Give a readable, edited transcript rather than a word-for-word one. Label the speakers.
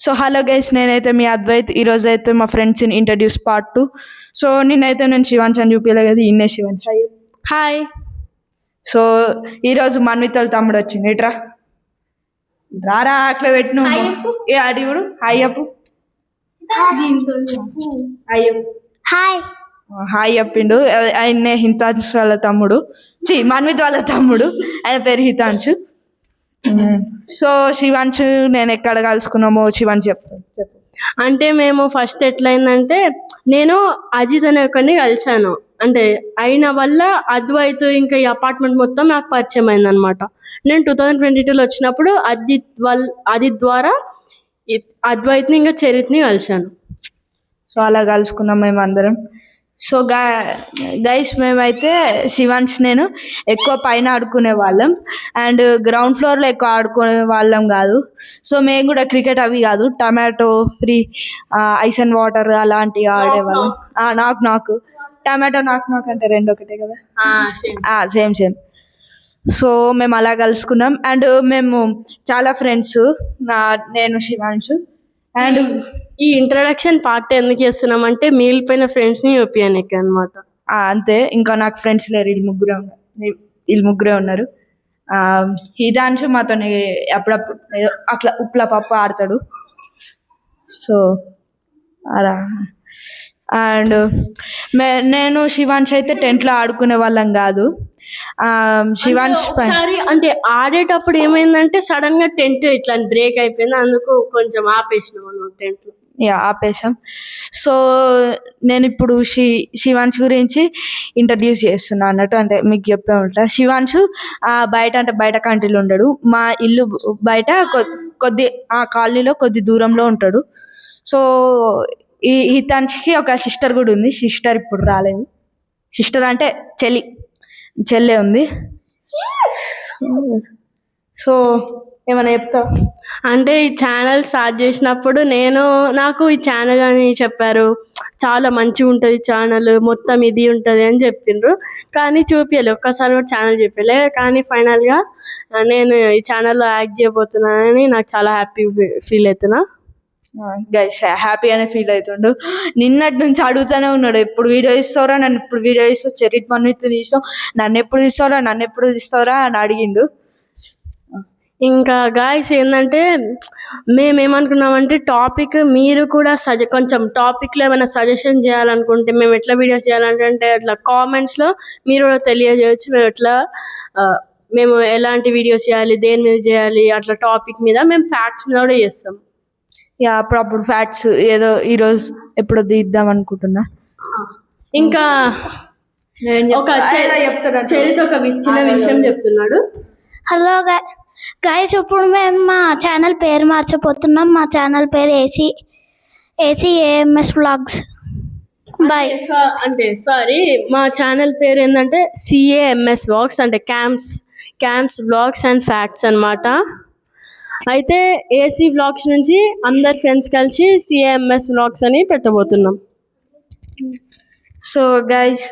Speaker 1: So hello guys, నేనైతే మీ అద్వైత్. ఈరోజు అయితే మా ఫ్రెండ్స్ని ఇంట్రడ్యూస్ పార్ట్ 2. సో నిన్నైతే నేను శివాంశ్ అని చూపించలే కదా, ఈయనే శివాంశ్.
Speaker 2: హాయ్.
Speaker 1: సో ఈరోజు మన్వితల తమ్ముడు వచ్చింది. ఇట్రా రారా, అట్లా పెట్టిన ఏ అడిగుడు. హాయ్ అప్పు.
Speaker 2: హాయ్.
Speaker 1: హాయ్ చెప్పిండు. ఆయన్నే హితాంశు వాళ్ళ తమ్ముడు, మన్విత్ వాళ్ళ తమ్ముడు. ఆయన పేరు హితాంశు. సో శివాంశ్ నేను ఎక్కడ కలుసుకున్నామో శివాంశ్ చెప్తాను. చెప్పు.
Speaker 2: అంటే మేము ఫస్ట్ ఎట్లయిందంటే, నేను అజీజ్ అనే ఒకరిని కలిశాను. అంటే అయిన వల్ల అద్వైత్ ఇంకా ఈ అపార్ట్మెంట్ మొత్తం నాకు పరిచయం అయిందనమాట. నేను 2022లో వచ్చినప్పుడు అదిత్ ద్వారా అద్వైత్ని ఇంకా చరిత్ని కలిశాను.
Speaker 1: సో అలా కలుసుకున్నాం మేము అందరం. సో గైస్ మేమైతే శివాంశ్ నేను ఎక్కువ పైన ఆడుకునే వాళ్ళం, అండ్ గ్రౌండ్ ఫ్లోర్లో ఎక్కువ ఆడుకునే వాళ్ళం కాదు. సో మేము కూడా క్రికెట్ అవి కాదు, tomato free, ice and water అలాంటివి ఆడేవాళ్ళం. నాకు టమాటో నాకు అంటే రెండు ఒకటే కదా. సేమ్. సో మేము అలా కలుసుకున్నాం, అండ్ మేము చాలా ఫ్రెండ్స్, నేను శివాంశ్. అండ్
Speaker 2: ఈ ఇంట్రడక్షన్ పార్ట్ ఎందుకు చేస్తున్నాం అంటే, మిగిలిపోయిన ఫ్రెండ్స్ని చూపించడానికి అనమాట.
Speaker 1: అంతే, ఇంకా నాకు ఫ్రెండ్స్ లేరు. వీళ్ళు ముగ్గురే ఉన్నారు. హితాంశు మాతో అప్పుడప్పుడు అట్లా ఉప్ల పప్పు ఆడతాడు. సో అలా. అండ్ నేను శివాంశ్ అయితే టెంట్లో ఆడుకునే వాళ్ళం కాదు. శివాంశ్
Speaker 2: ఒకసారి అంటే ఆడేటప్పుడు ఏమైందంటే, సడన్ గా టెంట్ ఇట్లా బ్రేక్ అయిపోయింది, అందుకు కొంచెం ఆపేసినాం టెంట్.
Speaker 1: ఆపేసాం. సో నేను ఇప్పుడు శివాంశ్ గురించి ఇంట్రడ్యూస్ చేస్తున్నా అన్నట్టు. అంటే మీకు చెప్పే ఉంటా. శివాంశ్ బయట కంట్రీలో ఉండడు. మా ఇల్లు బయట కొద్ది ఆ కాలనీలో కొద్ది దూరంలో ఉంటాడు. సో ఈ హితాంష్కి ఒక సిస్టర్ కూడా ఉంది. సిస్టర్ ఇప్పుడు రాలేదు. సిస్టర్ అంటే చెల్లె ఉంది. సో ఏమైనా చెప్తావు?
Speaker 2: అంటే ఈ ఛానల్ స్టార్ట్ చేసినప్పుడు నాకు ఈ ఛానల్ అని చెప్పారు, చాలా మంచిగా ఉంటుంది ఛానల్, మొత్తం ఇది ఉంటుంది అని చెప్పిండ్రు. కానీ చూపించలే, ఒక్కసారి కూడా ఛానల్ చూపించలే. కానీ ఫైనల్గా నేను ఈ ఛానల్లో యాక్ట్ చేయబోతున్నానని నాకు చాలా హ్యాపీ ఫీల్ అవుతున్నా.
Speaker 1: గైస్ హ్యాపీగానే ఫీల్ అవుతుండు. నిన్నటి నుంచి అడుగుతూనే ఉన్నాడు, ఎప్పుడు వీడియో ఇస్తావురా, నన్ను ఎప్పుడు వీడియో ఇస్తావు, చరిత్ మన్విత్ తీస్తావు, నన్ను ఎప్పుడు తీస్తావురా అని అడిగిండు.
Speaker 2: ఇంకా గాయస్ ఏంటంటే, మేమేమనుకున్నామంటే, టాపిక్ మీరు కూడా కొంచెం టాపిక్లో ఏమైనా సజెషన్ చేయాలనుకుంటే, మేము ఎట్లా వీడియోస్ చేయాలంటే అట్లా కామెంట్స్లో మీరు కూడా తెలియజేయచ్చు. మేము ఎలాంటి వీడియోస్ చేయాలి, దేని మీద చేయాలి, అట్లా టాపిక్ మీద. మేము ఫ్యాక్ట్స్ మీద కూడా చేస్తాం.
Speaker 1: అప్పుడు ఫ్యాక్ట్స్ ఏదో ఈరోజు ఎప్పుడు తీద్దాం అనుకుంటున్నా.
Speaker 2: ఇంకా ఒక చరిత్ర ఒక చిన్న విషయం చెప్తున్నాడు.
Speaker 3: హలో గైస్, ఇప్పుడు మేము మా ఛానల్ పేరు మార్చబోతున్నాం. మా ఛానల్ పేరు ACAMS వ్లాగ్స్. బాయ్.
Speaker 2: అంటే సారీ, మా ఛానల్ పేరు ఏంటంటే CAMS వ్లాగ్స్, అంటే క్యాంప్స్ వ్లాగ్స్ అండ్ ఫ్యాక్ట్స్ అనమాట. అయితే AC వ్లాగ్స్ నుంచి అందరు ఫ్రెండ్స్ కలిసి CAMS వ్లాగ్స్ అని పెట్టబోతున్నాం.
Speaker 1: So guys